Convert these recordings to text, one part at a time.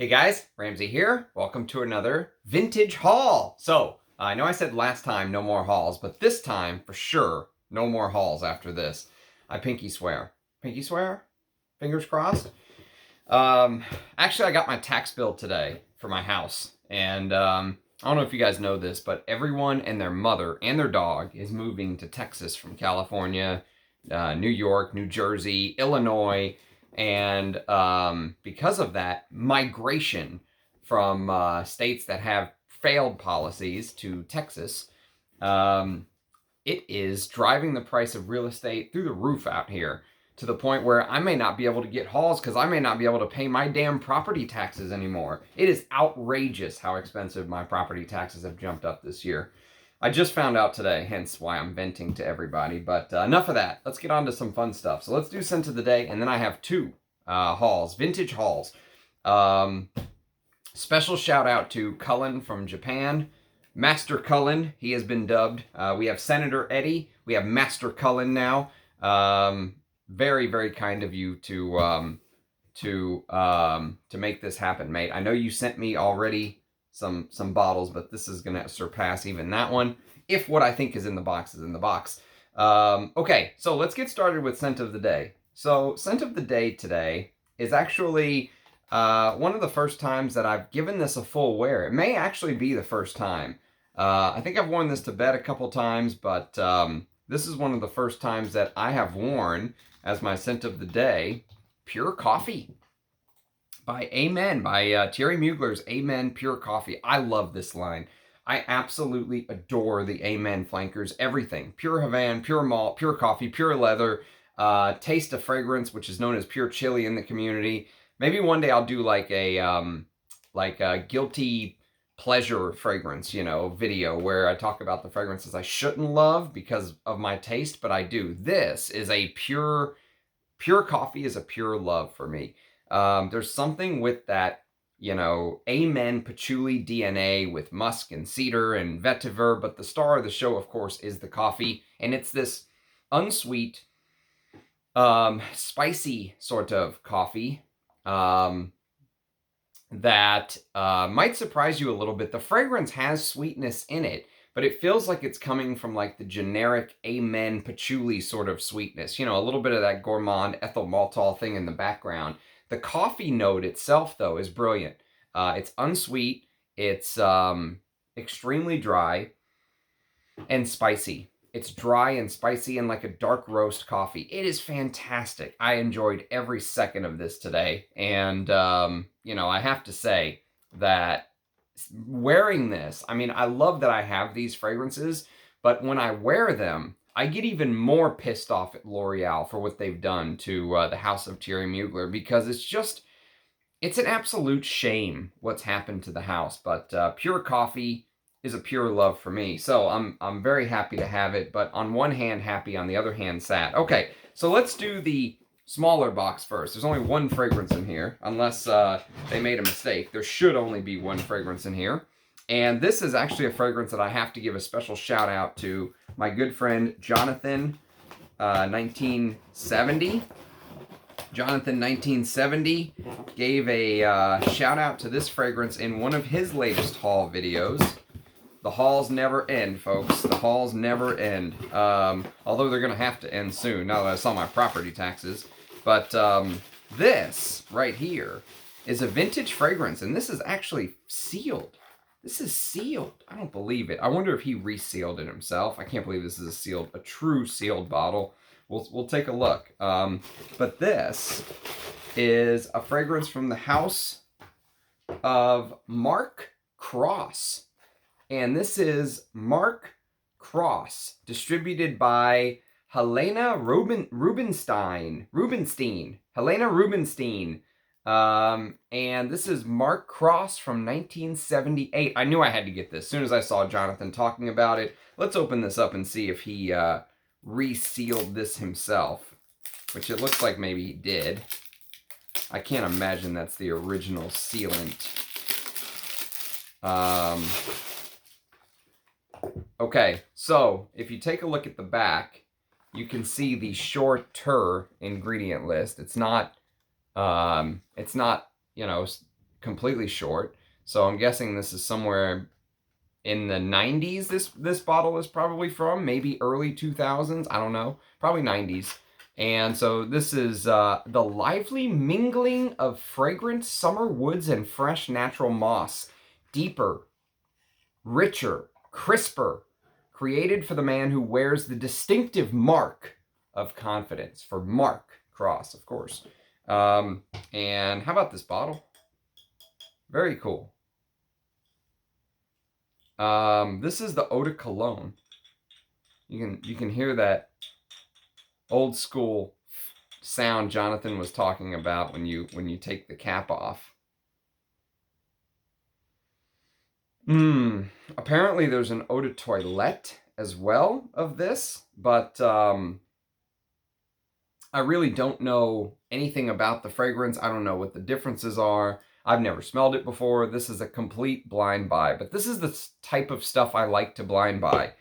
Hey guys, Ramsey here. Welcome to another vintage haul. So, I know I said last time no more hauls, but this time, for sure, no more hauls after this. I pinky swear. Pinky swear? Fingers crossed? Actually, I got my tax bill today for my house. And, I don't know if you guys know this, but everyone and their mother and their dog is moving to Texas from California, New York, New Jersey, Illinois, and because of that, migration from states that have failed policies to Texas, it is driving the price of real estate through the roof out here to the point where I may not be able to get hauls because I may not be able to pay my damn property taxes anymore. It is outrageous how expensive my property taxes have jumped up this year. I just found out today, hence why I'm venting to everybody. But enough of that. Let's get on to some fun stuff. So let's do scent of the day, and then I have two hauls, vintage hauls. Special shout out to Cullen from Japan. Master Cullen, he has been dubbed. We have Senator Eddie. We have Master Cullen now. Very, very kind of you to make this happen, mate. I know you sent me already some bottles, but this is gonna surpass even that one, if what I think is in the box is in the box. Okay, so let's get started with scent of the day. So scent of the day today is actually one of the first times that I've given this a full wear. It may actually be the first time. I think I've worn this to bed a couple times, but this is one of the first times that I have worn as my scent of the day, Pure Coffee by Amen, by Thierry Mugler's Amen Pure Coffee. I love this line. I absolutely adore the Amen flankers. Everything. Pure Havana, pure malt, pure coffee, pure leather, taste of fragrance, which is known as pure chili in the community. Maybe one day I'll do like a guilty pleasure fragrance, video where I talk about the fragrances I shouldn't love because of my taste, but I do. This is a pure coffee is a pure love for me. There's something with that, Amen patchouli DNA with musk and cedar and vetiver, but the star of the show, of course, is the coffee, and it's this unsweet, spicy sort of coffee that might surprise you a little bit. The fragrance has sweetness in it, but it feels like it's coming from like the generic Amen patchouli sort of sweetness. A little bit of that gourmand ethyl maltol thing in the background. The coffee note itself, though, is brilliant. It's unsweet. It's extremely dry and spicy. It's dry and spicy and like a dark roast coffee. It is fantastic. I enjoyed every second of this today. And, I have to say that wearing this, I love that I have these fragrances, but when I wear them, I get even more pissed off at L'Oreal for what they've done to the House of Thierry Mugler, because it's an absolute shame what's happened to the house. But Pure Coffee is a pure love for me. So I'm very happy to have it, but on one hand happy, on the other hand sad. Okay, so let's do the smaller box first. There's only one fragrance in here, unless they made a mistake. There should only be one fragrance in here. And this is actually a fragrance that I have to give a special shout out to my good friend Jonathan 1970. Jonathan 1970 gave a shout out to this fragrance in one of his latest haul videos. The hauls never end, folks. The hauls never end. Although they're going to have to end soon, now that I saw my property taxes. But this right here is a vintage fragrance, and this is actually sealed. This is sealed. I don't believe it. I wonder if he resealed it himself. I can't believe this is a true sealed bottle. We'll take a look. But this is a fragrance from the house of Mark Cross. And this is Mark Cross, distributed by Helena Rubinstein. Helena Rubinstein. And this is Mark Cross from 1978. I knew I had to get this as soon as I saw Jonathan talking about it. Let's open this up and see if he resealed this himself, which it looks like maybe he did. I can't imagine that's the original sealant. Okay, so if you take a look at the back, you can see the shorter ingredient list. It's not, completely short. So I'm guessing this is somewhere in the 90s. This bottle is probably from, maybe early 2000s. I don't know, probably 90s. And so this is the lively mingling of fragrant summer woods and fresh natural moss. Deeper, richer, crisper, created for the man who wears the distinctive mark of confidence. For Mark Cross, of course. And how about this bottle? Very cool. This is the Haute Cologne. You can hear that old school sound Jonathan was talking about when you take the cap off. Apparently there's an Eau de Toilette as well of this, but I really don't know anything about the fragrance. I don't know what the differences are. I've never smelled it before. This is a complete blind buy, but this is the type of stuff I like to blind buy.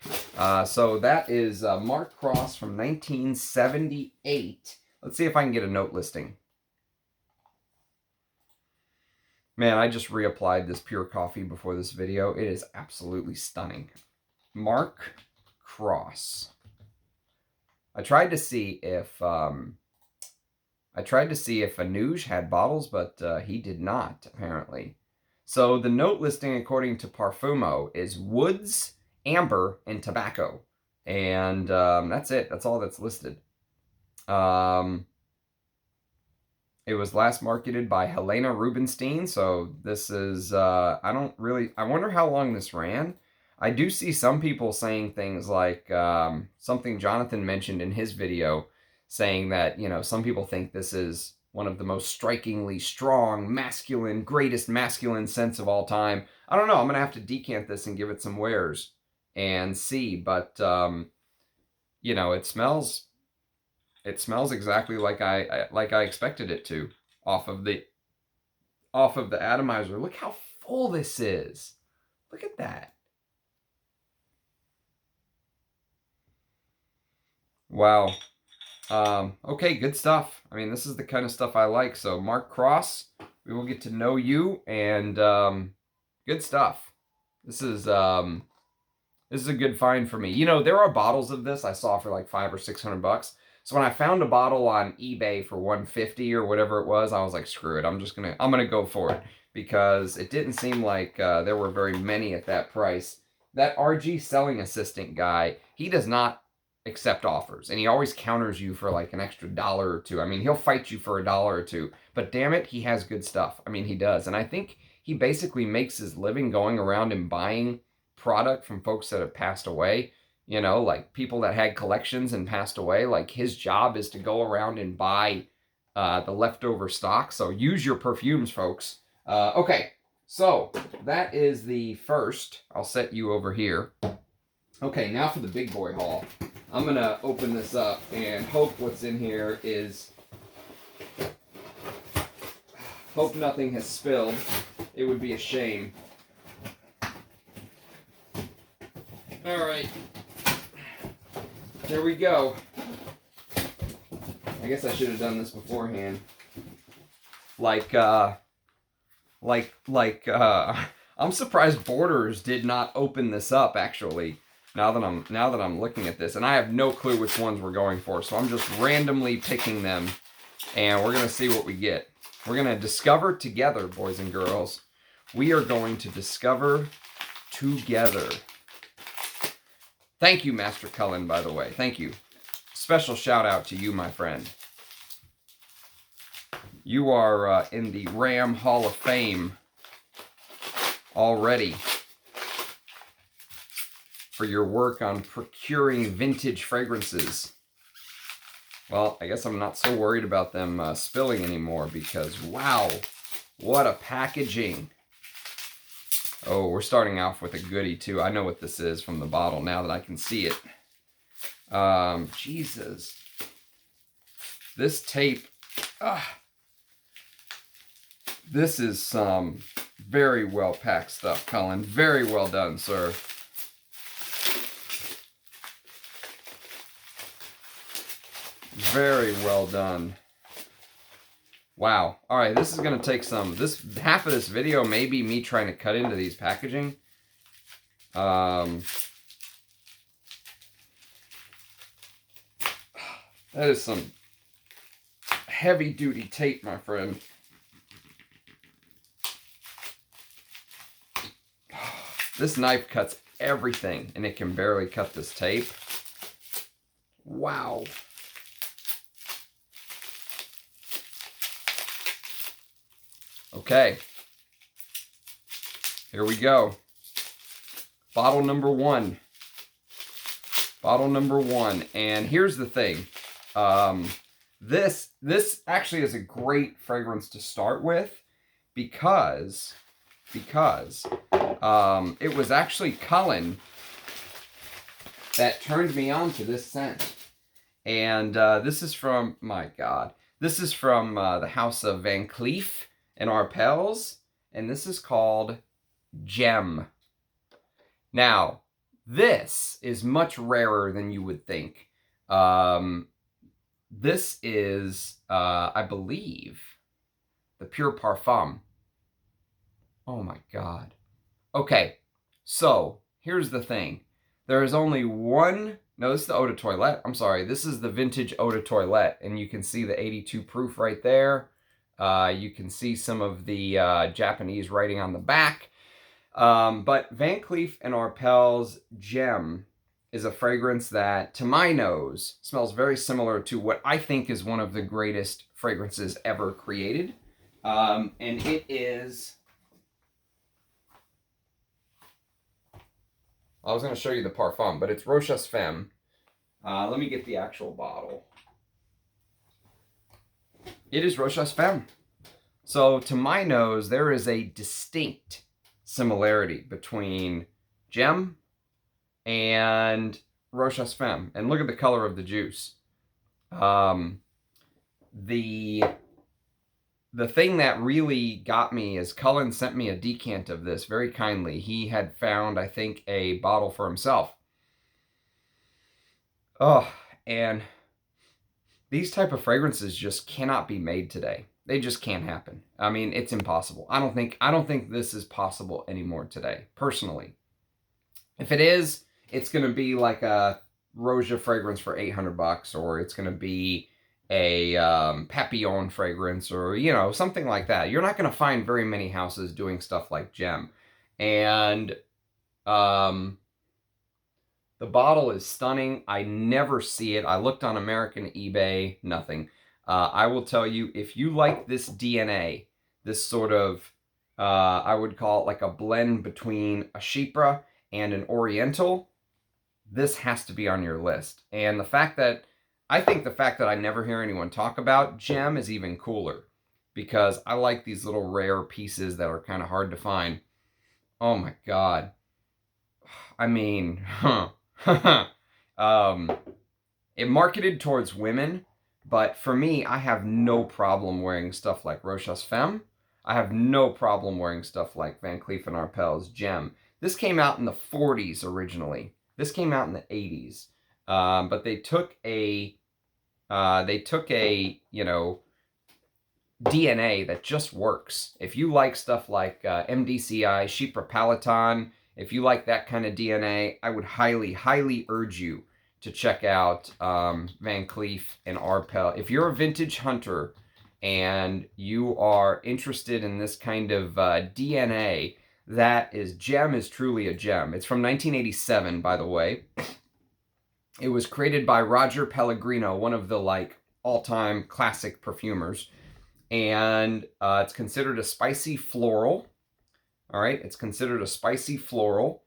So that is Mark Cross from 1978. Let's see if I can get a note listing. Man, I just reapplied this pure coffee before this video. It is absolutely stunning. Mark Cross. I tried to see if Anouge had bottles, but he did not, apparently. So the note listing, according to Parfumo, is woods, amber, and tobacco. And that's it. That's all that's listed. It was last marketed by Helena Rubinstein, so this is, I wonder how long this ran. I do see some people saying things like, something Jonathan mentioned in his video, saying that, you know, some people think this is one of the most strikingly strong, masculine, greatest masculine scents of all time. I don't know, I'm going to have to decant this and give it some wears and see, but, you know, it smells exactly like I expected it to off of the atomizer. Look how full this is. Look at that. Wow. Okay, good stuff. I mean, this is the kind of stuff I like. So Mark Cross, we will get to know you, and good stuff. This is a good find for me. You know, there are bottles of this I saw for like $500 or $600. So when I found a bottle on eBay for $150 or whatever it was, I was like, screw it. I'm gonna go for it, because it didn't seem like there were very many at that price. That RG selling assistant guy, he does not accept offers, and he always counters you for like an extra $1 or $2. I mean, he'll fight you for $1 or $2, but damn it, he has good stuff. I mean, he does. And I think he basically makes his living going around and buying product from folks that have passed away. You know, like people that had collections and passed away. Like, his job is to go around and buy the leftover stock. So use your perfumes, folks. Okay, so that is the first. I'll set you over here. Okay, now for the big boy haul. I'm going to open this up and hope what's in here is... Hope nothing has spilled. It would be a shame. Alright. There we go. I guess I should have done this beforehand. I'm surprised Borders did not open this up, actually. Now that I'm looking at this, and I have no clue which ones we're going for, so I'm just randomly picking them, and we're gonna see what we get. We're gonna discover together, boys and girls. We are going to discover together. Thank you, Master Cullen, by the way. Thank you. Special shout out to you, my friend. You are in the Ram Hall of Fame already for your work on procuring vintage fragrances. Well, I guess I'm not so worried about them spilling anymore, because wow, what a packaging. Oh, we're starting off with a goodie too. I know what this is from the bottle now that I can see it. Jesus. This tape, this is some very well packed stuff, Colin. Very well done, sir. Very well done. Wow. All right, this is going to take half of this video may be me trying to cut into these packaging. That is some heavy-duty tape, my friend. This knife cuts everything, and it can barely cut this tape. Wow. Okay. Here we go. Bottle number one. Bottle number one. And here's the thing. This actually is a great fragrance to start with because it was actually Cologne that turned me on to this scent. And this is from, my God, this is from the house of Van Cleef Arpels, and this is called Gem. Now, this is much rarer than you would think. This is, I believe, the Pure Parfum. Oh my God. Okay, so here's the thing. There is only one, no, this is the Eau de Toilette. I'm sorry, this is the vintage Eau de Toilette, and you can see the 82 proof right there. You can see some of the Japanese writing on the back. But Van Cleef Arpels Gem is a fragrance that, to my nose, smells very similar to what I think is one of the greatest fragrances ever created. And it is... I was going to show you the Parfum, but it's Rochas Femme. Let me get the actual bottle. It is Rochas Femme. So, to my nose, there is a distinct similarity between Gem and Rochas Femme. And look at the color of the juice. The thing that really got me is Cullen sent me a decant of this very kindly. He had found, I think, a bottle for himself. Oh, and these type of fragrances just cannot be made today. They just can't happen. I mean, it's impossible. I don't think this is possible anymore today, personally. If it is, it's going to be like a Roja fragrance for $800, or it's going to be a Papillon fragrance, or, you know, something like that. You're not going to find very many houses doing stuff like Gem. And the bottle is stunning. I never see it. I looked on American eBay, nothing. I will tell you, if you like this DNA, this sort of, I would call it like a blend between a Chypre and an Oriental, this has to be on your list. And I think the fact that I never hear anyone talk about Gem is even cooler, because I like these little rare pieces that are kind of hard to find. Oh my God. I mean, it marketed towards women, but for me, I have no problem wearing stuff like Rochas Femme. I have no problem wearing stuff like Van Cleef Arpels Gem. This came out in the 40s originally. This came out in the 80s. But they took a, you know, DNA that just works. If you like stuff like MDCI, Chypre Palaton, if you like that kind of DNA, I would highly, highly urge you to check out Van Cleef Arpels. If you're a vintage hunter and you are interested in this kind of DNA, Gem is truly a gem. It's from 1987, by the way. It was created by Roger Pellegrino, one of the like all-time classic perfumers. And it's considered a spicy floral. All right, it's considered a spicy floral.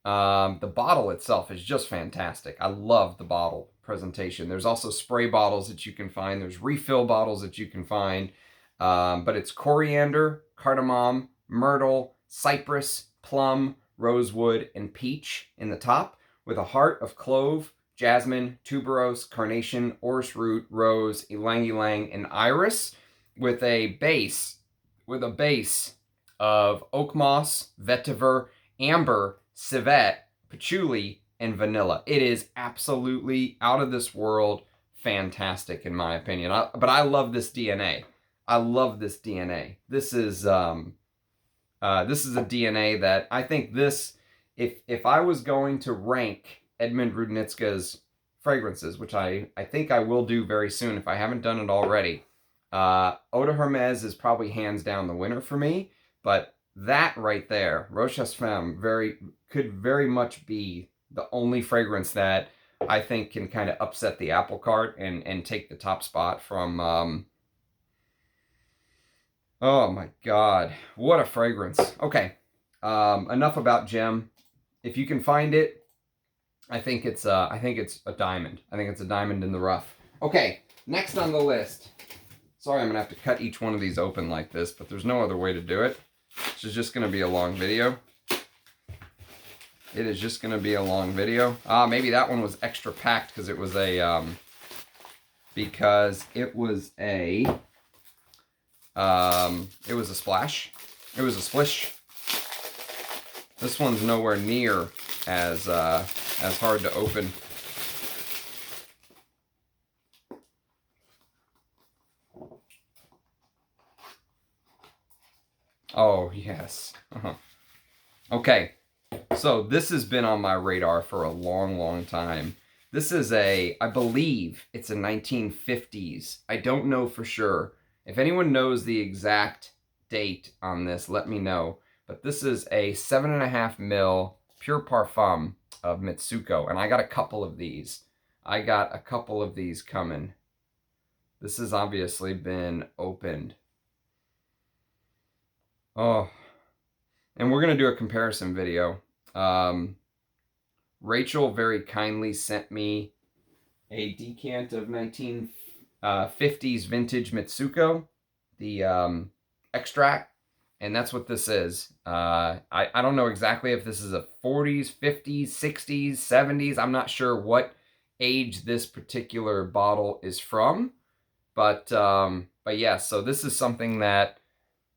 The bottle itself is just fantastic. I love the bottle presentation. There's also spray bottles that you can find. There's refill bottles that you can find. But it's coriander, cardamom, myrtle, cypress, plum, rosewood, and peach in the top, with a heart of clove, jasmine, tuberose, carnation, orris root, rose, ylang-ylang, and iris, with a base of oak moss, vetiver, amber, civet, patchouli, and vanilla. It is absolutely out of this world fantastic in my opinion. But I love this DNA. I love this DNA. This is a DNA that I think this, if I was going to rank Edmund Rudnitska's fragrances, which I think I will do very soon if I haven't done it already, Eau de Hermès is probably hands down the winner for me, but that right there, Rochas Femme, could very much be the only fragrance that I think can kind of upset the apple cart and take the top spot from, oh my God, what a fragrance. Okay, enough about Gem. If you can find it, I think it's a diamond. I think it's a diamond in the rough. Okay, next on the list. Sorry, I'm gonna have to cut each one of these open like this, but there's no other way to do it. This is just gonna be a long video. It is just gonna be a long video. Maybe that one was extra packed because it was a splash. It was a splish. This one's nowhere near as hard to open. Oh, yes. Okay, so this has been on my radar for a long, long time. This is I believe it's a 1950s. I don't know for sure. If anyone knows the exact date on this, let me know. But this is a 7.5 ml Pure Parfum of Mitsouku, and I got a couple of these. I got a couple of these coming. This has obviously been opened. Oh, and we're going to do a comparison video. Rachel very kindly sent me a decant of 1950s vintage Mitsouku, the Extrait, and that's what this is. I don't know exactly if this is a 40s, 50s, 60s, 70s. I'm not sure what age this particular bottle is from, but yeah. So this is something that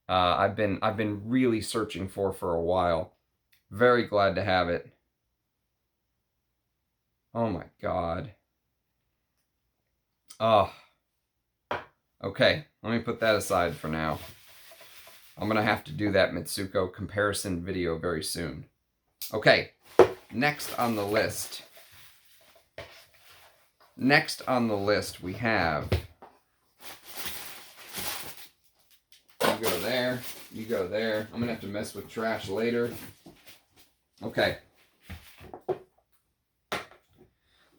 I've been really searching for a while. Very glad to have it. Oh my God. Oh. Okay, let me put that aside for now. I'm gonna have to do that Mitsouku comparison video very soon. Okay, next on the list. Next on the list we have, you go there, you go there. I'm gonna have to mess with trash later. Okay. Let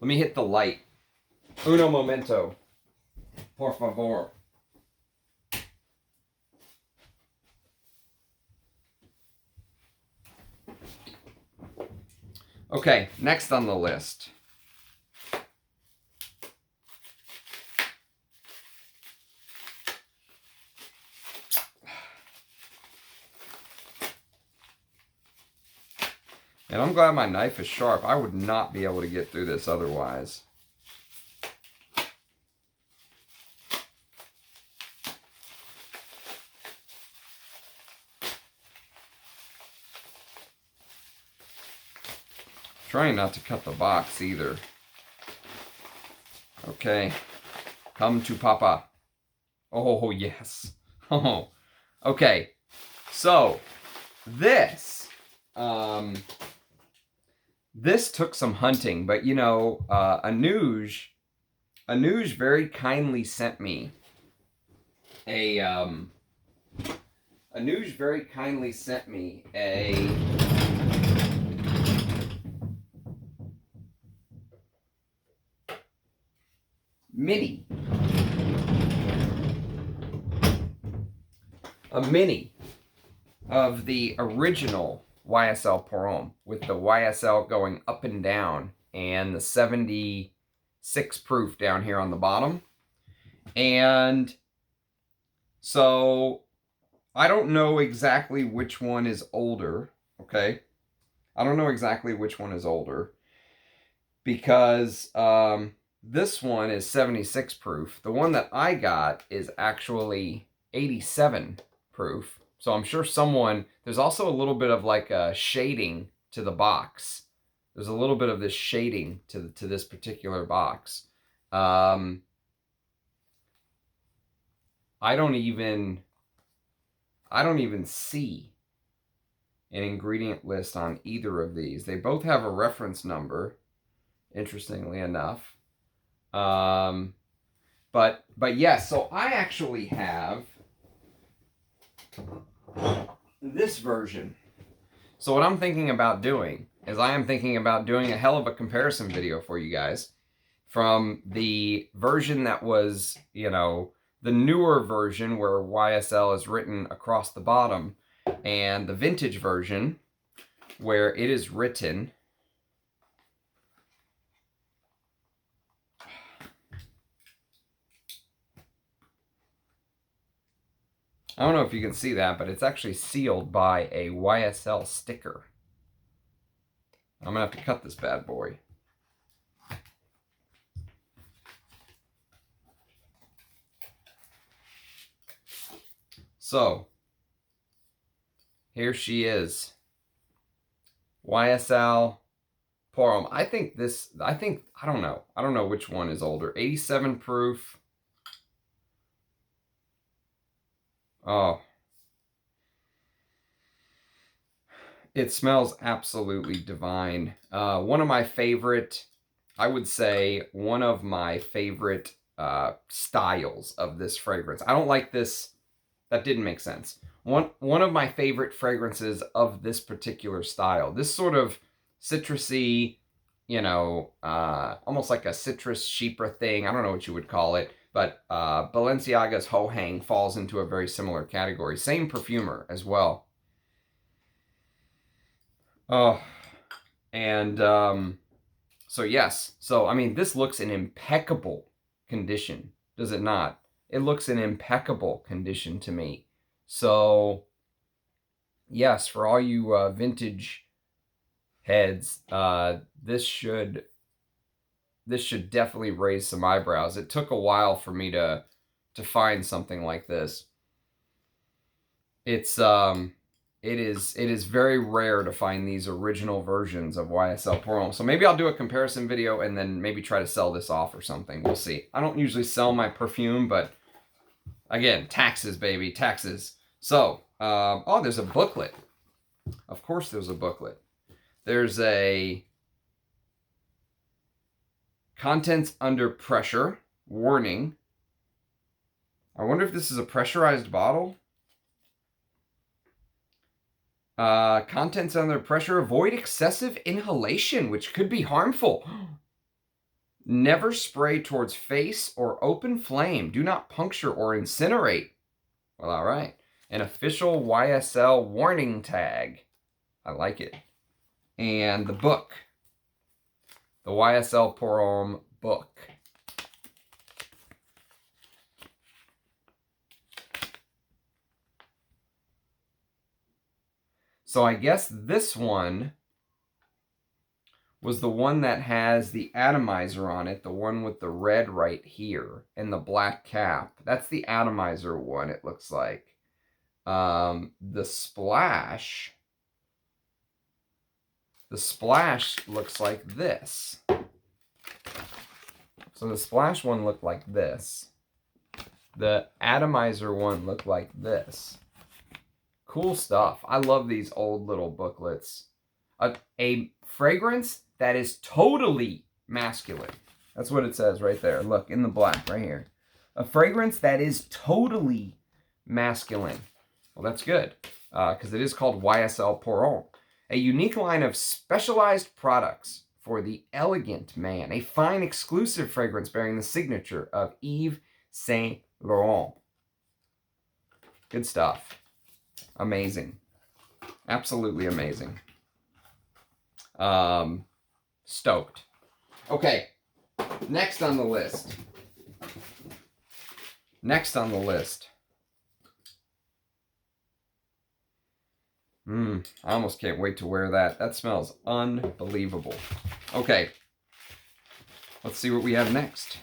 me hit the light. Uno momento. Por favor. Okay, next on the list. And I'm glad my knife is sharp. I would not be able to get through this otherwise. Trying not to cut the box either. Okay. Come to Papa. Oh, yes. Oh. Okay. So, this took some hunting, but you know, Anuj very kindly sent me a mini of the original YSL Pour Homme with the YSL going up and down and the 76 proof down here on the bottom. And so I don't know exactly which one is older, okay? I don't know exactly which one is older because this one is 76 proof. The one that I got is actually 87 proof. So I'm sure there's also a little bit of like a shading to the box. There's a little bit of this shading to this particular box. I I don't even see an ingredient list on either of these. They both have a reference number, interestingly enough. But yes, so I actually have this version. So what I'm thinking about doing is I am thinking about doing a hell of a comparison video for you guys from the version that was, you know, the newer version where YSL is written across the bottom, and the vintage version where it is written I don't know if you can see that, but it's actually sealed by a YSL sticker. I'm gonna have to cut this bad boy. So, here she is. YSL Pour Homme. I don't know which one is older. 87 proof. Oh. It smells absolutely divine. One of my favorite, I would say, one of my favorite styles of this fragrance. I don't like this. That didn't make sense. One of my favorite fragrances of this particular style. This sort of citrusy, you know, almost like a citrus chypre thing. I don't know what you would call it. But Balenciaga's Ho Hang falls into a very similar category. Same perfumer as well. Oh, and so yes. So, I mean, this looks in impeccable condition, does it not? It looks in impeccable condition to me. So, yes, for all you vintage heads, this should definitely raise some eyebrows. It took a while for me to find something like this. It is very rare to find these original versions of YSL Pour Homme. So maybe I'll do a comparison video and then maybe try to sell this off or something. We'll see. I don't usually sell my perfume, but again, taxes, baby, taxes. So, oh, there's a booklet. Of course there's a booklet. There's a contents under pressure warning. I wonder if this is a pressurized bottle. Contents under pressure. Avoid excessive inhalation, which could be harmful. Never spray towards face or open flame. Do not puncture or incinerate. Well, all right. An official YSL warning tag. I like it. And the book. The YSL Pour Homme book. So I guess this one was the one that has the atomizer on it, the one with the red right here and the black cap. That's the atomizer one, it looks like. The splash looks like this. So the splash one looked like this. The atomizer one looked like this. Cool stuff. I love these old little booklets. A fragrance that is totally masculine. That's what it says right there. Look, in the black right here. A fragrance that is totally masculine. Well, that's good, because it is called YSL Pour Homme. A unique line of specialized products for the elegant man. A fine, exclusive fragrance bearing the signature of Yves Saint Laurent. Good stuff. Amazing. Absolutely amazing. Stoked. Okay, next on the list. I almost can't wait to wear that. That smells unbelievable. Okay, let's see what we have next.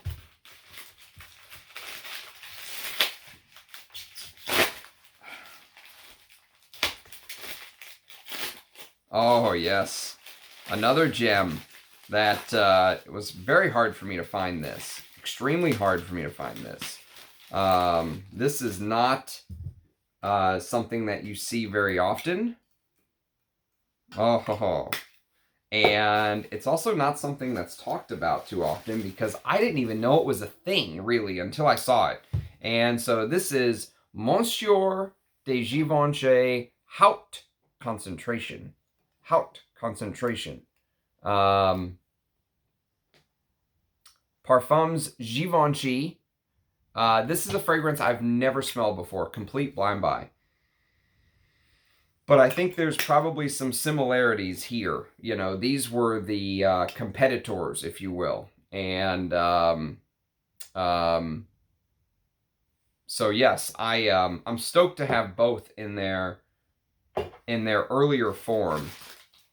Oh, yes. Another gem that it was very hard for me to find this. Extremely hard for me to find this. This is not something that you see very often. Oh, ho, ho. And it's also not something that's talked about too often because I didn't even know it was a thing, really, until I saw it. And so this is Monsieur de Givenchy Haute Concentration. Haute Concentration. Parfums Givenchy. This is a fragrance I've never smelled before. Complete blind buy. But I think there's probably some similarities here. You know, these were the competitors, if you will. And so yes, I'm stoked to have both in their earlier form.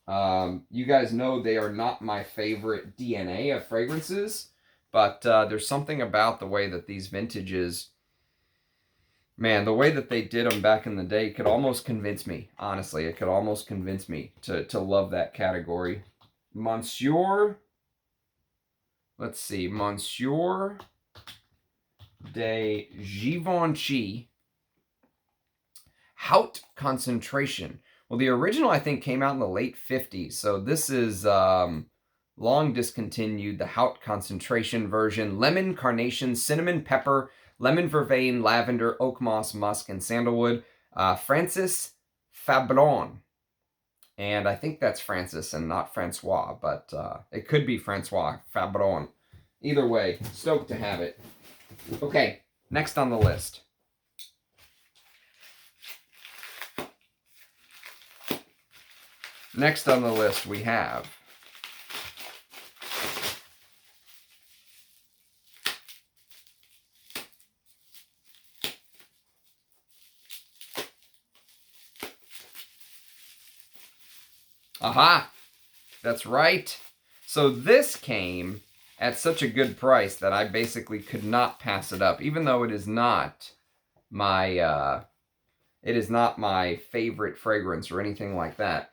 You guys know they are not my favorite DNA of fragrances, but there's something about the way that these vintages, man, the way that they did them back in the day could almost convince me, honestly. It could almost convince me to love that category. Monsieur, let's see, Monsieur de Givenchy Haute Concentration. Well, the original, I think, came out in the late 50s. So this is long discontinued, the Haute Concentration version. Lemon, carnation, cinnamon, pepper, lemon vervain, lavender, oak moss, musk, and sandalwood. Francis Fablon. And I think that's Francis and not Francois, but it could be Francois Fablon. Either way, stoked to have it. Okay, next on the list. Next on the list we have aha! That's right. So this came at such a good price that I basically could not pass it up, even though it is not my favorite fragrance or anything like that.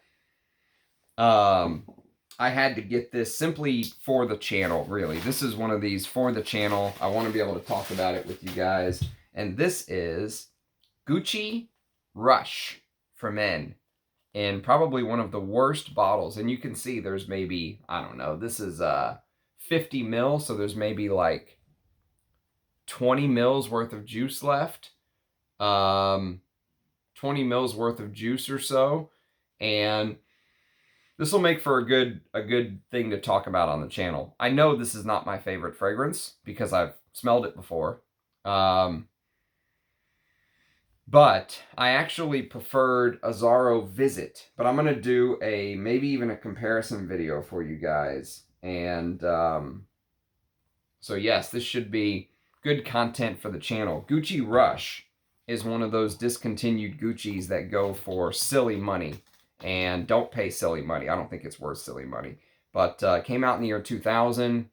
I had to get this simply for the channel, really. This is one of these for the channel. I want to be able to talk about it with you guys. And this is Gucci Rush for Men in probably one of the worst bottles. And you can see there's maybe, I don't know, this is 50 mil, so there's maybe like 20 mils worth of juice left. 20 mils worth of juice or so. And this will make for a good thing to talk about on the channel. I know this is not my favorite fragrance because I've smelled it before. But I actually preferred Azzaro Visit. But I'm going to do maybe even a comparison video for you guys. And so yes, this should be good content for the channel. Gucci Rush is one of those discontinued Guccis that go for silly money. And don't pay silly money. I don't think it's worth silly money. But came out in the year 2000.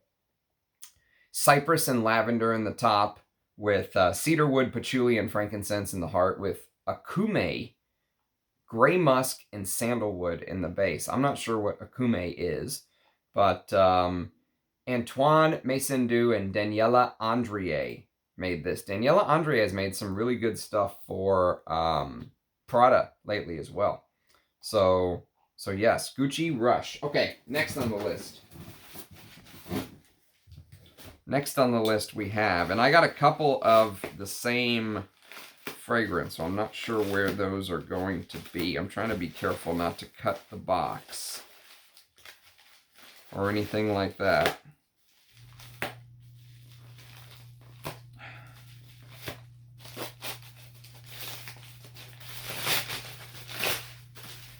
Cypress and lavender in the top, with cedarwood, patchouli, and frankincense in the heart, with akume, gray musk, and sandalwood in the base. I'm not sure what akume is, but Antoine Maisondu and Daniela Andrier made this. Daniela Andrier has made some really good stuff for Prada lately as well. So yes, Gucci Rush. Okay, next on the list. Next on the list we have, and I got a couple of the same fragrance, so I'm not sure where those are going to be. I'm trying to be careful not to cut the box or anything like that.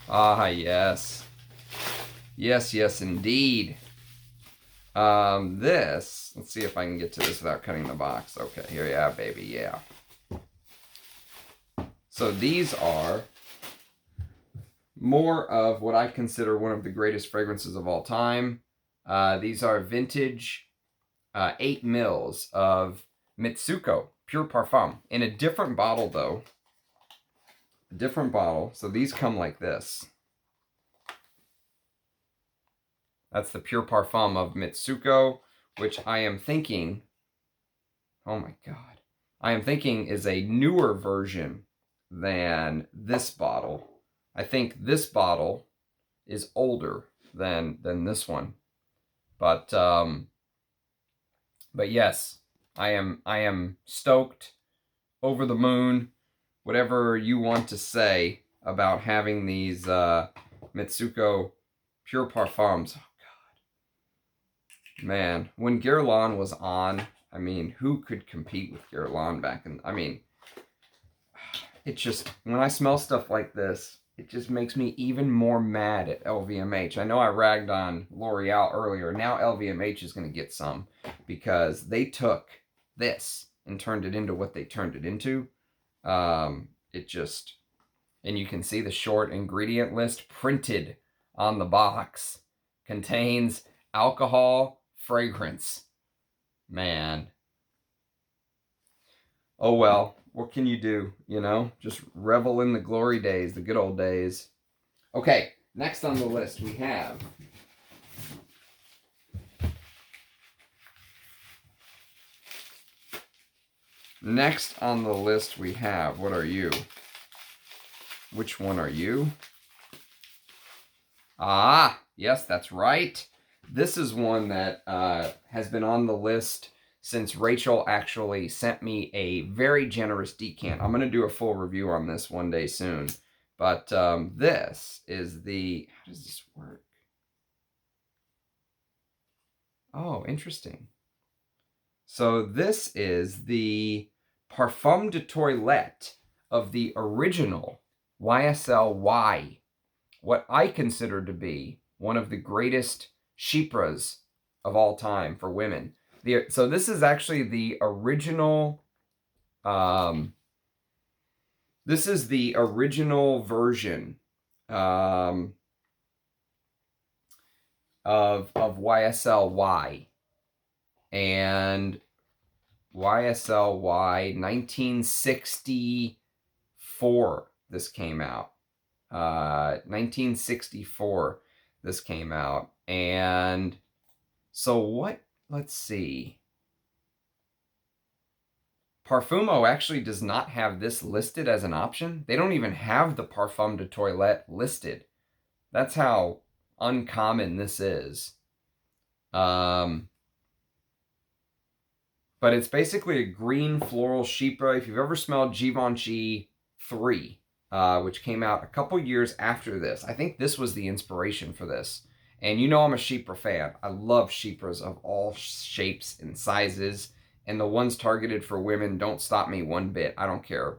Ah, yes. Yes, indeed. Let's see if I can get to this without cutting the box. Okay, here you are, baby, yeah. So these are more of what I consider one of the greatest fragrances of all time. These are vintage 8 mils of Mitsouku Pure Parfum. In a different bottle, though. A different bottle. So these come like this. That's the Pure Parfum of Mitsouku, which I am thinking, oh my God. I am thinking is a newer version than this bottle. I think this bottle is older than this one. But yes, I am stoked, over the moon, whatever you want to say about having these Mitsouku Pure Parfums. Oh God, man, when Guerlain was on, I mean, who could compete with Guerlain back in? I mean, it just, when I smell stuff like this, it just makes me even more mad at LVMH. I know I ragged on L'Oreal earlier. Now LVMH is going to get some because they took this and turned it into what they turned it into. It just, and you can see the short ingredient list printed on the box. Contains alcohol, fragrance. Man. Oh well, what can you do, you know? Just revel in the glory days, the good old days. Okay, next on the list we have what are you? Which one are you? Ah, yes, that's right. This is one that has been on the list since Rachel actually sent me a very generous decant. I'm going to do a full review on this one day soon. But this is the... How does this work? Oh, interesting. So this is the Parfum de Toilette of the original YSL Y. What I consider to be one of the greatest chypres of all time for women. So this is actually the original... this is the original version of YSL Y. And YSL Y 1964 this came out. 1964 this came out. And so what, let's see. Parfumo actually does not have this listed as an option. They don't even have the Parfum de Toilette listed. That's how uncommon this is. But it's basically a green floral chypre. If you've ever smelled Givenchy 3, which came out a couple years after this, I think this was the inspiration for this. And you know I'm a chypre fan. I love chypres of all shapes and sizes. And the ones targeted for women don't stop me one bit. I don't care.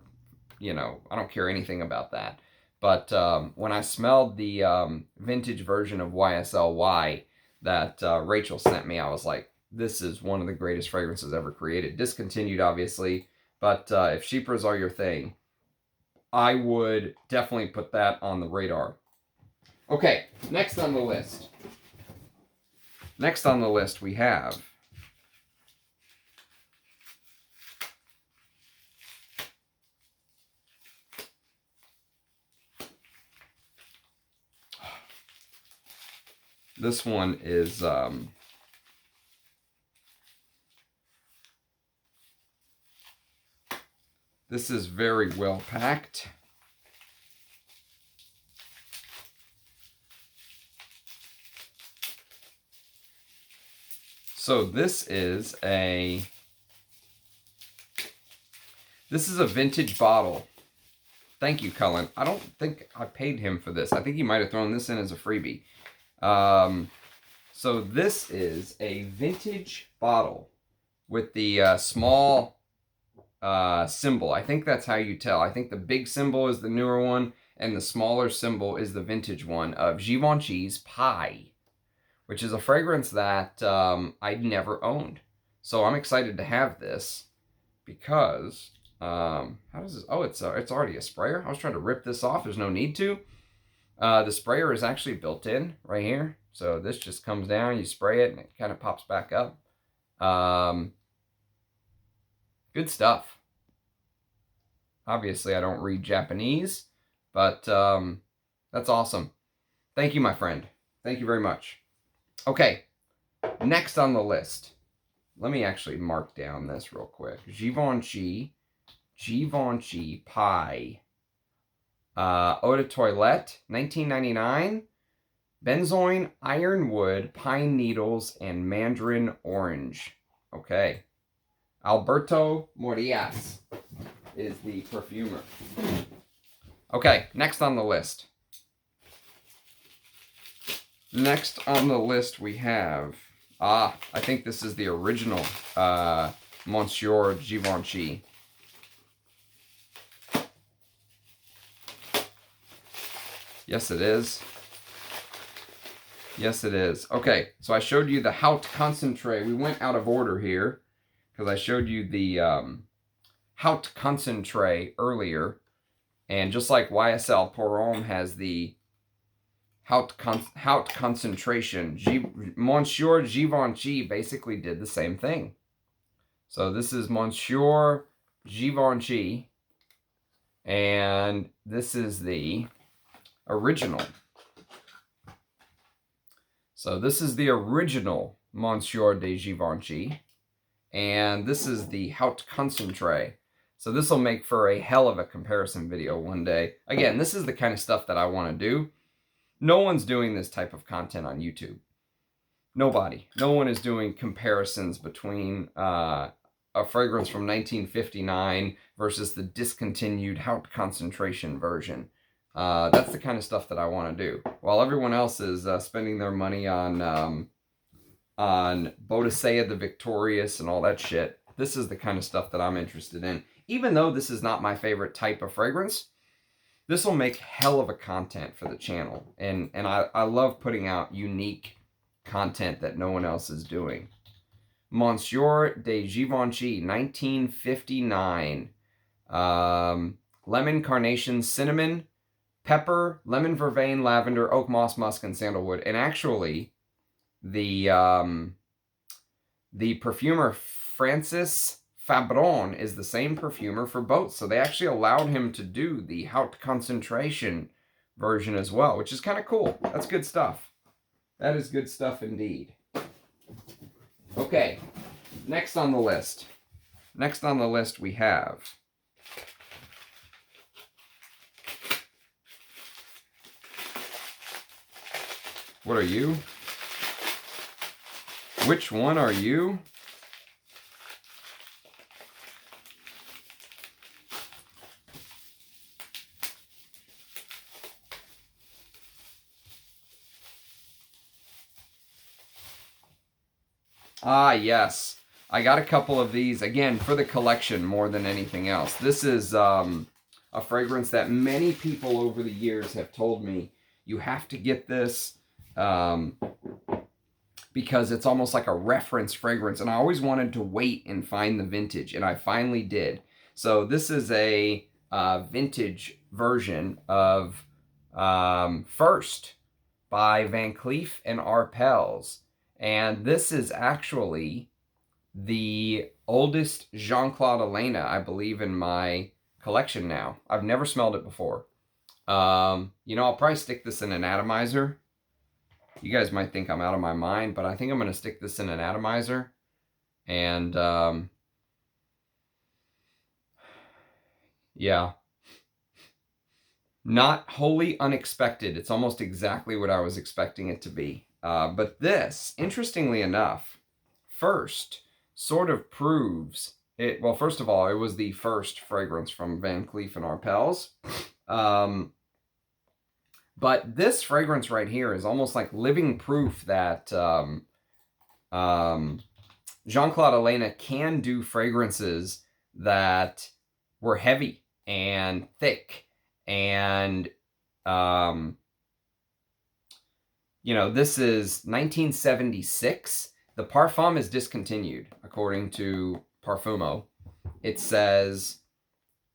You know, I don't care anything about that. But when I smelled the vintage version of YSL Y that Rachel sent me, I was like, this is one of the greatest fragrances ever created. Discontinued, obviously. But if chypres are your thing, I would definitely put that on the radar. Okay, next on the list. Next on the list we have... This one is this is very well packed. So this is a vintage bottle. Thank you, Cullen. I don't think I paid him for this. I think he might have thrown this in as a freebie. So this is a vintage bottle with the small symbol. I think that's how you tell. I think the big symbol is the newer one, and the smaller symbol is the vintage one of Givenchy's Pi, which is a fragrance that I'd never owned. So I'm excited to have this because, how does this, oh, it's already a sprayer. I was trying to rip this off. There's no need to. The sprayer is actually built in right here. So this just comes down, you spray it, and it kind of pops back up. Good stuff. Obviously, I don't read Japanese, but that's awesome. Thank you, my friend. Thank you very much. Okay, next on the list. let me actually mark down this real quick. Givenchy Pi. Eau de Toilette, 1999. Benzoin, ironwood, pine needles, and mandarin orange. Okay. Alberto Morias is the perfumer. Okay, next on the list. Next on the list we have, I think this is the original Monsieur Givenchy. Yes, it is. Yes, it is. Okay, so I showed you the Haute Concentré. We went out of order here because I showed you the Haute Concentré earlier. And just like YSL Pour Homme has the Haute Concentration, Monsieur Givenchy basically did the same thing. So this is Monsieur Givenchy, and this is the original. So this is the original Monsieur de Givenchy, and this is the Haute Concentré. So this will make for a hell of a comparison video one day. Again, this is the kind of stuff that I want to do. No one's doing this type of content on YouTube. Nobody. No one is doing comparisons between a fragrance from 1959 versus the discontinued Haute Concentration version. That's the kind of stuff that I want to do. While everyone else is spending their money on Bodicea the Victorious and all that shit, this is the kind of stuff that I'm interested in. Even though this is not my favorite type of fragrance, this will make hell of a content for the channel. And I love putting out unique content that no one else is doing. Monsieur de Givenchy, 1959. Lemon, carnation, cinnamon, pepper, lemon vervain, lavender, oak moss, musk, and sandalwood. And actually, the perfumer Francis Fabron is the same perfumer for both. So they actually allowed him to do the Haute Concentration version as well, which is kind of cool. That's good stuff. That is good stuff indeed. Okay, next on the list. Next on the list we have what are you? Which one are you? Ah, yes. I got a couple of these, again, for the collection more than anything else. This is a fragrance that many people over the years have told me, you have to get this because it's almost like a reference fragrance. And I always wanted to wait and find the vintage, and I finally did. So this is a vintage version of First by Van Cleef and Arpels. And this is actually the oldest Jean-Claude Elena, I believe, in my collection now. I've never smelled it before. You know, I'll probably stick this in an atomizer. You guys might think I'm out of my mind, but I think I'm going to stick this in an atomizer. And, yeah. Not wholly unexpected. It's almost exactly what I was expecting it to be. But this, interestingly enough, First sort of proves it. Well, first of all, it was the first fragrance from Van Cleef and Arpels. But this fragrance right here is almost like living proof that Jean-Claude Elena can do fragrances that were heavy and thick and you know, this is 1976. The Parfum is discontinued, according to Parfumo. It says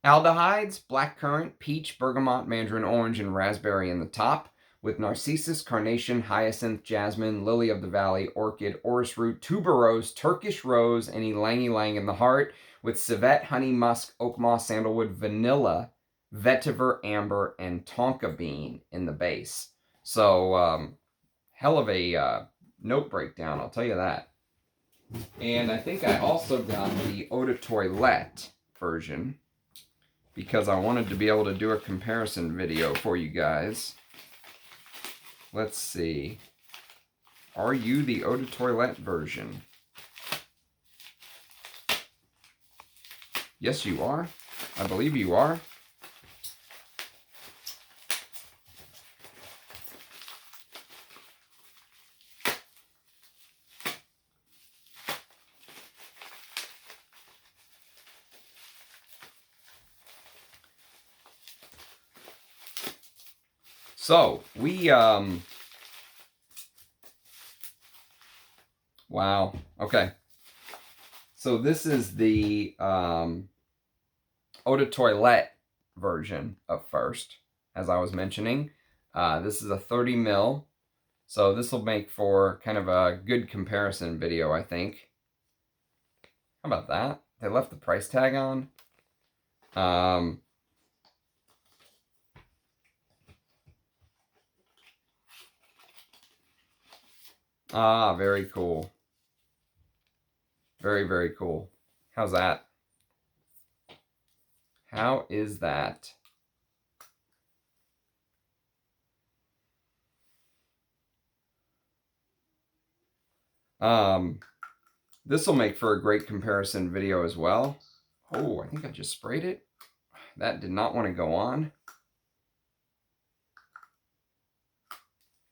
aldehydes, blackcurrant, peach, bergamot, mandarin orange, and raspberry in the top, with narcissus, carnation, hyacinth, jasmine, lily of the valley, orchid, orris root, tuberose, Turkish rose, and ylang ylang in the heart, with civet, honey, musk, oak moss, sandalwood, vanilla, vetiver, amber, and tonka bean in the base. So, hell of a note breakdown, I'll tell you that. And I think I also got the Eau de Toilette version because I wanted to be able to do a comparison video for you guys. Let's see. Are you the Eau de Toilette version? Yes, you are. I believe you are. So, wow, okay. So this is the Eau de Toilette version of First, as I was mentioning. This is a 30 ml, so this will make for kind of a good comparison video, I think. How about that? They left the price tag on. Very cool. Very, very cool. How's that? How is that? This will make for a great comparison video as well. Oh, I think I just sprayed it. That did not want to go on.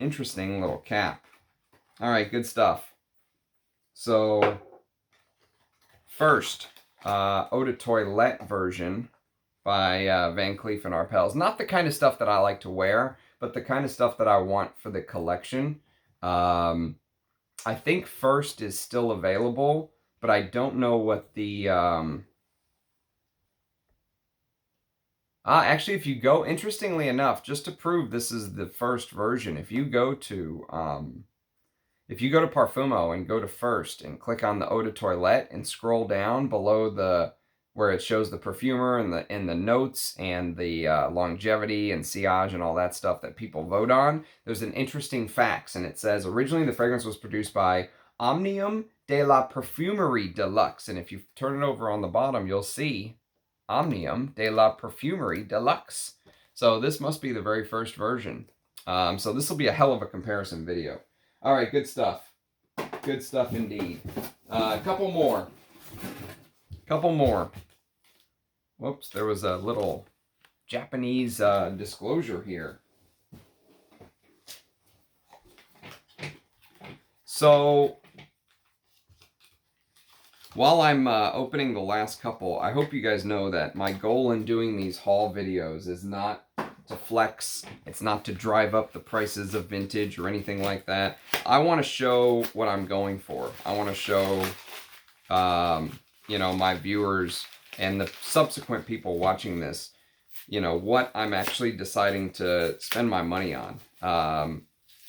Interesting little cap. All right, good stuff. So, First, Eau de Toilette version by Van Cleef Arpels. Not the kind of stuff that I like to wear, but the kind of stuff that I want for the collection. I think First is still available, but I don't know what the... actually, if you go, interestingly enough, just to prove this is the First version, if you go to Parfumo and go to First and click on the Eau de Toilette and scroll down below the where it shows the perfumer and the notes and the longevity and sillage and all that stuff that people vote on, there's an interesting facts, and it says originally the fragrance was produced by Omnium de la Perfumerie Deluxe, and if you turn it over on the bottom, you'll see Omnium de la Perfumerie Deluxe. So this must be the very first version. So this will be a hell of a comparison video. All right, good stuff. Good stuff indeed. A couple more. Whoops, there was a little Japanese disclosure here. So, while I'm opening the last couple, I hope you guys know that my goal in doing these haul videos is not to flex. It's not to drive up the prices of vintage or anything like that. I want to show what I'm going for. I want to show, you know, my viewers and the subsequent people watching this, you know, what I'm actually deciding to spend my money on.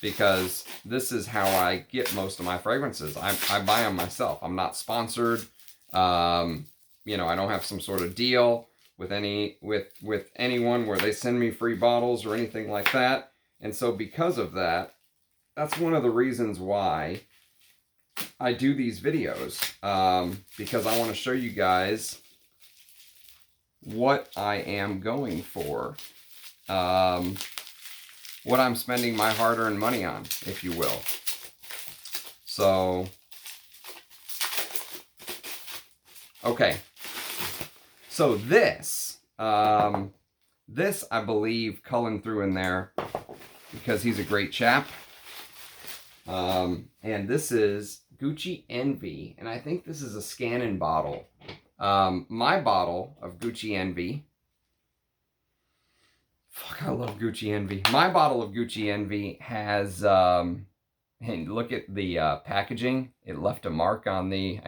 Because this is how I get most of my fragrances. I buy them myself. I'm not sponsored. You know, I don't have some sort of deal with anyone where they send me free bottles or anything like that. And so because of that, that's one of the reasons why I do these videos. Because I want to show you guys what I am going for. What I'm spending my hard-earned money on, if you will. So, okay. So this, this I believe Cullen threw in there because he's a great chap. And this is Gucci Envy, and I think this is a scan-in bottle. My bottle of Gucci Envy. Fuck, I love Gucci Envy. My bottle of Gucci Envy has, and look at the packaging. It left a mark on the,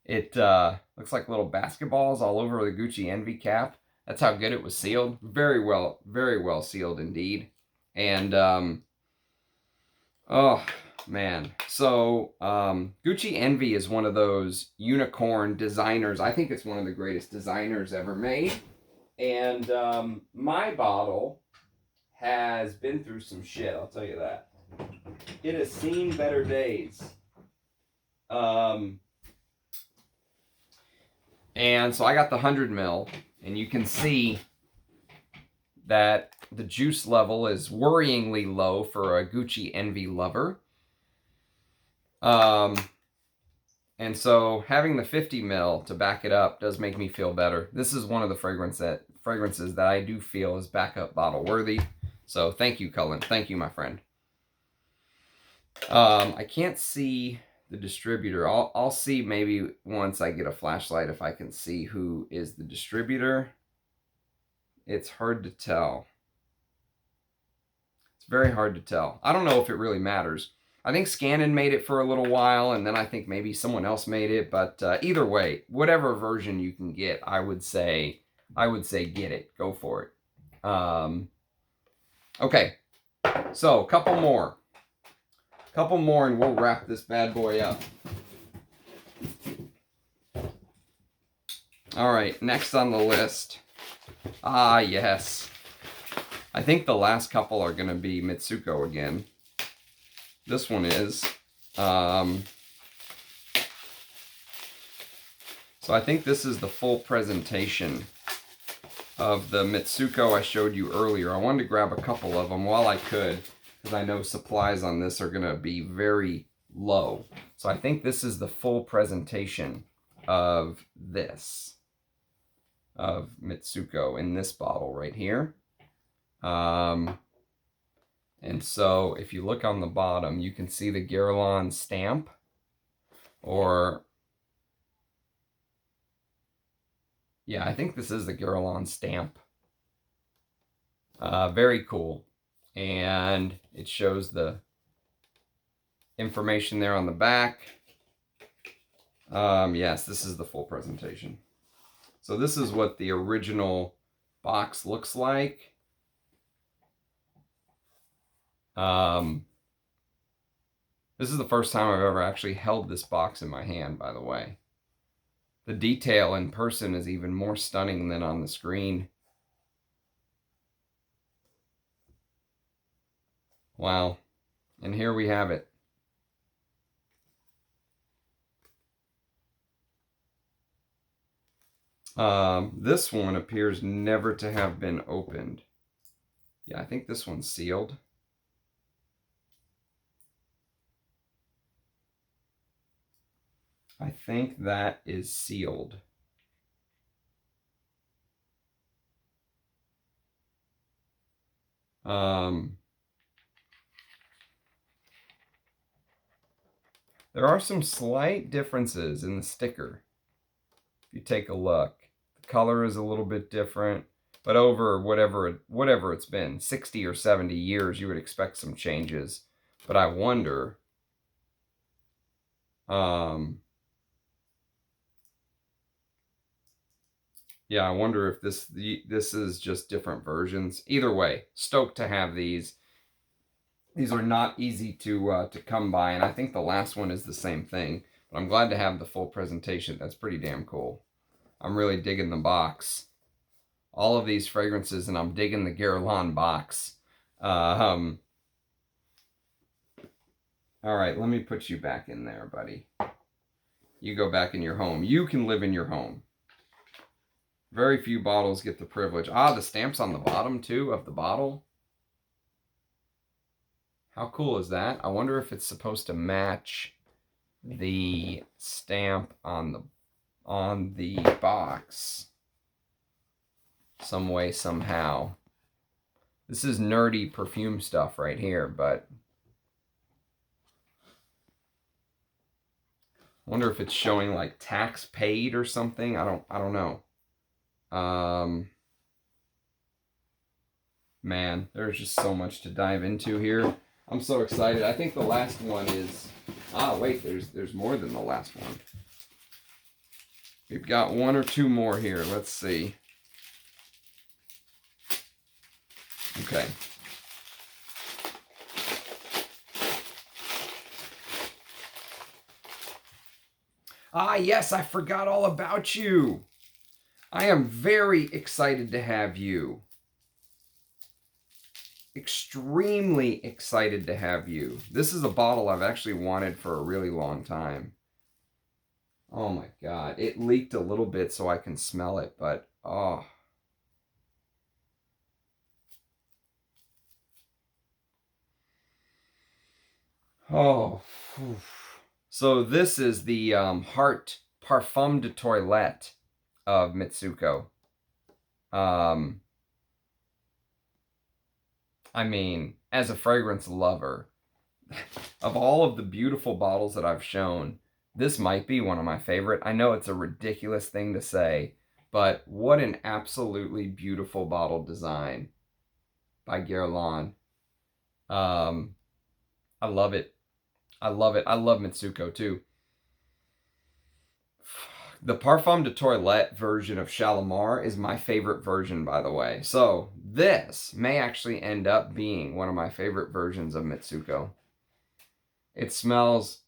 it looks like little basketballs all over the Gucci Envy cap. That's how good it was sealed. Very well sealed indeed. And, oh, man. So, Gucci Envy is one of those unicorn designers. I think it's one of the greatest designers ever made. And my bottle has been through some shit, I'll tell you that. It has seen better days. And so I got the 100 ml, and you can see that the juice level is worryingly low for a Gucci Envy lover. And so having the 50 ml to back it up does make me feel better. This is one of the fragrances that I do feel is backup bottle worthy. So thank you, Cullen. Thank you, my friend. I can't see the distributor. I'll see maybe once I get a flashlight if I can see who is the distributor. It's hard to tell. It's very hard to tell. I don't know if it really matters. I think Scannon made it for a little while, and then I think maybe someone else made it. But either way, whatever version you can get, I would say get it. Go for it. Okay, so a couple more, and we'll wrap this bad boy up. All right, next on the list. Ah, yes. I think the last couple are going to be Mitsouku again. This one is. So I think this is the full presentation of the Mitsouku I showed you earlier. I wanted to grab a couple of them while I could, because I know supplies on this are going to be very low. So I think this is the full presentation of this, of Mitsouku in this bottle right here. And so if you look on the bottom, you can see the Guerlain stamp, or yeah, I think this is the Guerlain stamp. Very cool. And it shows the information there on the back. Yes, this is the full presentation. So this is what the original box looks like. This is the first time I've ever actually held this box in my hand, by the way. The detail in person is even more stunning than on the screen. Wow. And here we have it. This one appears never to have been opened. Yeah, I think this one's sealed. I think that is sealed. There are some slight differences in the sticker. If you take a look, the color is a little bit different, but over whatever it's been, 60 or 70 years, you would expect some changes. But I wonder, yeah, I wonder if this is just different versions. Either way, stoked to have these. These are not easy to come by, and I think the last one is the same thing. But I'm glad to have the full presentation. That's pretty damn cool. I'm really digging the box. All of these fragrances, and I'm digging the Guerlain box. All right, let me put you back in there, buddy. You go back in your home. You can live in your home. Very few bottles get the privilege. Ah, the stamp's on the bottom, too, of the bottle. How cool is that? I wonder if it's supposed to match the stamp on the box some way, somehow. This is nerdy perfume stuff right here, but I wonder if it's showing like tax paid or something. I don't know. Man, there's just so much to dive into here. I'm so excited. I think the last one is... Ah, wait, there's more than the last one. We've got one or two more here. Let's see. Okay. Ah, yes, I forgot all about you. I am very excited to have you. Extremely excited to have you. This is a bottle I've actually wanted for a really long time. Oh my God. It leaked a little bit so I can smell it, but oh. Oh. Oof. So this is the Heart Parfum de Toilette of Mitsouku. I mean, as a fragrance lover, of all of the beautiful bottles that I've shown, this might be one of my favorite. I know it's a ridiculous thing to say, but what an absolutely beautiful bottle design by Guerlain. I love it. I love it. I love Mitsouku too. The Parfum de Toilette version of Shalimar is my favorite version, by the way. So this may actually end up being one of my favorite versions of Mitsouku. It smells...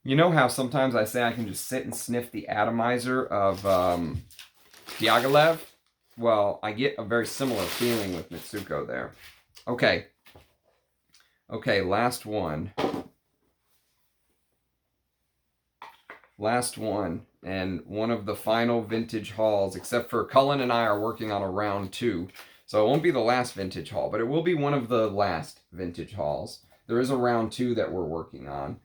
You know how sometimes I say I can just sit and sniff the atomizer of Diaghilev? Well, I get a very similar feeling with Mitsouku there. Okay. Okay, last one. Last one. And one of the final vintage hauls, except for Cullen and I are working on a round 2. So it won't be the last vintage haul, but it will be one of the last vintage hauls. There is a round 2 that we're working on.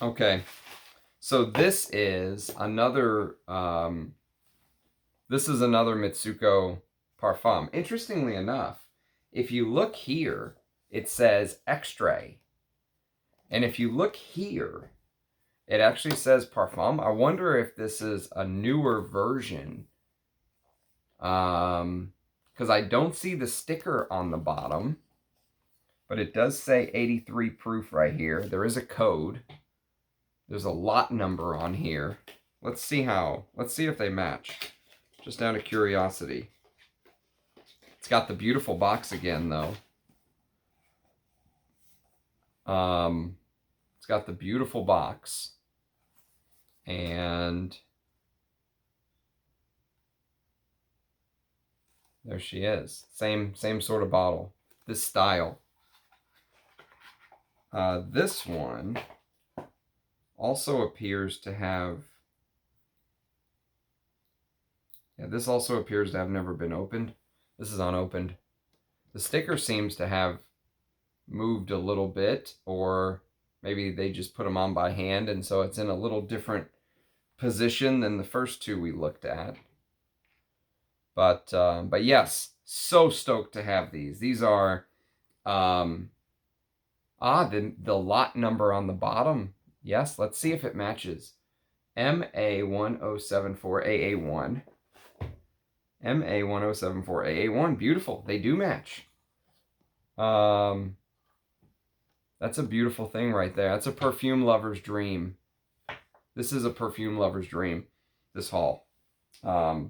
Okay. So this is another Mitsouku Parfum. Interestingly enough, if you look here, it says Extrait. And if you look here, it actually says Parfum. I wonder if this is a newer version. Because I don't see the sticker on the bottom. But it does say 83 proof right here. There is a code. There's a lot number on here. Let's see if they match. Just out of curiosity. It's got the beautiful box again, though. It's got the beautiful box. And there she is. Same sort of bottle. This style. This one also appears to have... Yeah, this also appears to have never been opened. This is unopened. The sticker seems to have moved a little bit, or maybe they just put them on by hand, and so it's in a little different position than the first 2 we looked at. But yes, so stoked to have these. These are the lot number on the bottom. Yes, let's see if it matches. MA1074AA1. MA1074AA1. Beautiful. They do match. That's a beautiful thing right there. That's a perfume lover's dream. This is a perfume lover's dream, this haul. I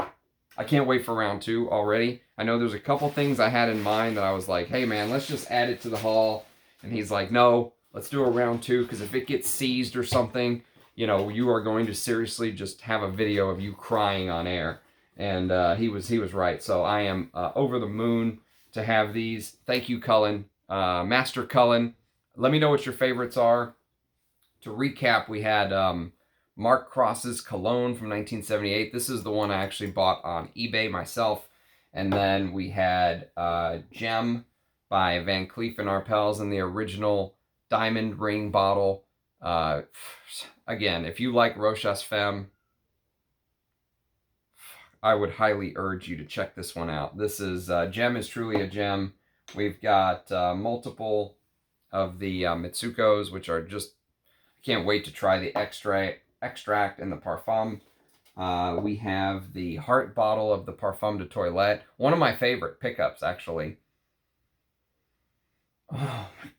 can't wait for round 2 already. I know there's a couple things I had in mind that I was like, hey man, let's just add it to the haul. And he's like, no, let's do a round 2, because if it gets seized or something, you know, you are going to seriously just have a video of you crying on air. And he was right. So I am over the moon to have these. Thank you, Cullen. Master Cullen. Let me know what your favorites are. To recap, we had Mark Cross's Cologne from 1978. This is the one I actually bought on eBay myself. And then we had Gem by Van Cleef Arpels in the original diamond ring bottle. Again, if you like Rochas Femme, I would highly urge you to check this one out. This is, Gem is truly a gem. We've got multiple of the Mitsoukus, which are just, I can't wait to try the extract and the Parfum. We have the heart bottle of the Parfum de Toilette. One of my favorite pickups, actually. Oh my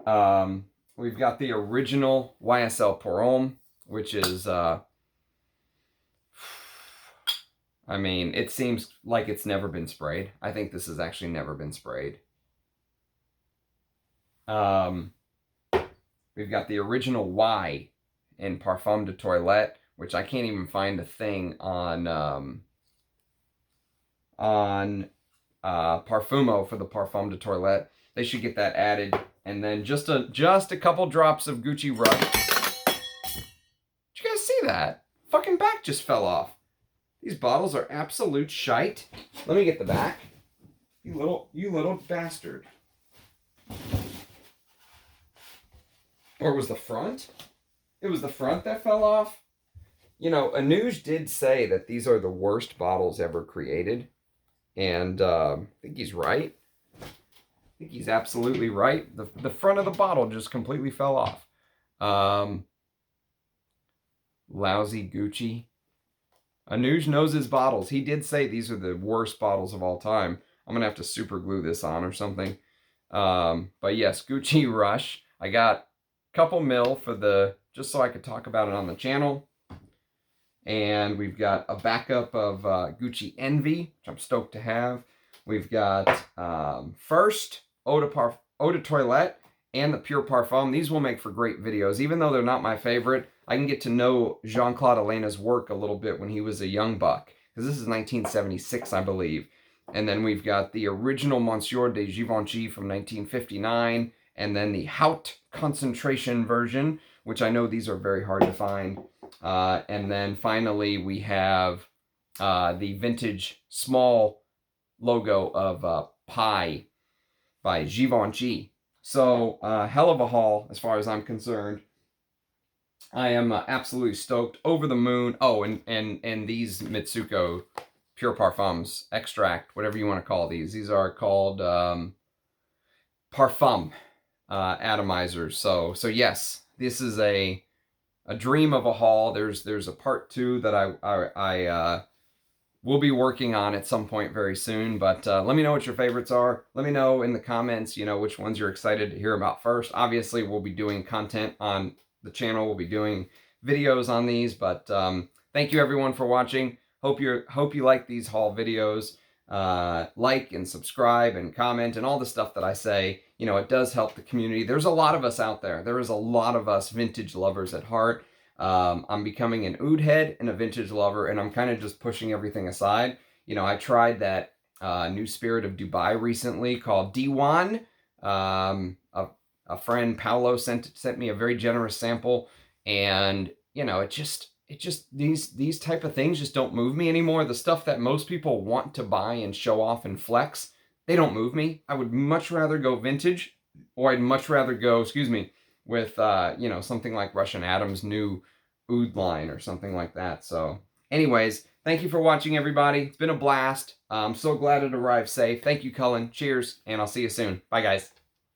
God. We've got the original YSL Pour Homme, which is, I mean, it seems like it's never been sprayed. I think this has actually never been sprayed. We've got the original Y in Parfum de Toilette, which I can't even find a thing on Parfumo for the Parfum de Toilette. They should get that added. And then just a couple drops of Gucci Rush. Did you guys see that? Fucking back just fell off. These bottles are absolute shite. Let me get the back. You little bastard. Or was the front? It was the front that fell off. You know, Anuj did say that these are the worst bottles ever created. And I think he's right. I think he's absolutely right. The front of the bottle just completely fell off. Lousy Gucci. Anuj knows his bottles. He did say these are the worst bottles of all time. I'm going to have to super glue this on or something. But yes, Gucci Rush. I got a couple mil for just so I could talk about it on the channel. And we've got a backup of Gucci Envy, which I'm stoked to have. We've got first Eau de Toilette and the Pure Parfum. These will make for great videos. Even though they're not my favorite, I can get to know Jean-Claude Elena's work a little bit when he was a young buck. Because this is 1976, I believe. And then we've got the original Monsieur de Givenchy from 1959. And then the Haute concentration version, which I know these are very hard to find. And then finally we have the vintage small logo of Pi by Givenchy. So hell of a haul as far as I'm concerned. I am absolutely stoked, over the moon. Oh, and these Mitsouku Pure Parfums, Extract, whatever you want to call these. These are called Parfum atomizers. So yes, this is a dream of a haul. There's a part 2 that I will be working on at some point very soon. But let me know what your favorites are. Let me know in the comments, you know, which ones you're excited to hear about first. Obviously, we'll be doing content on the channel. We'll be doing videos on these. But thank you everyone for watching. Hope you like these haul videos. Like and subscribe and comment and all the stuff that I say. You know, it does help the community. There's a lot of us out there. There is a lot of us vintage lovers at heart. I'm becoming an oud head and a vintage lover, and I'm kind of just pushing everything aside. You know, I tried that new spirit of Dubai recently called D1. A friend, Paolo, sent me a very generous sample, and, you know, it just these type of things just don't move me anymore. The stuff that most people want to buy and show off and flex, they don't move me. I would much rather go vintage, or I'd much rather go, with, you know, something like Russian Adam's new oud line or something like that. So anyways, thank you for watching, everybody. It's been a blast. I'm so glad it arrived safe. Thank you, Cullen. Cheers, and I'll see you soon. Bye, guys.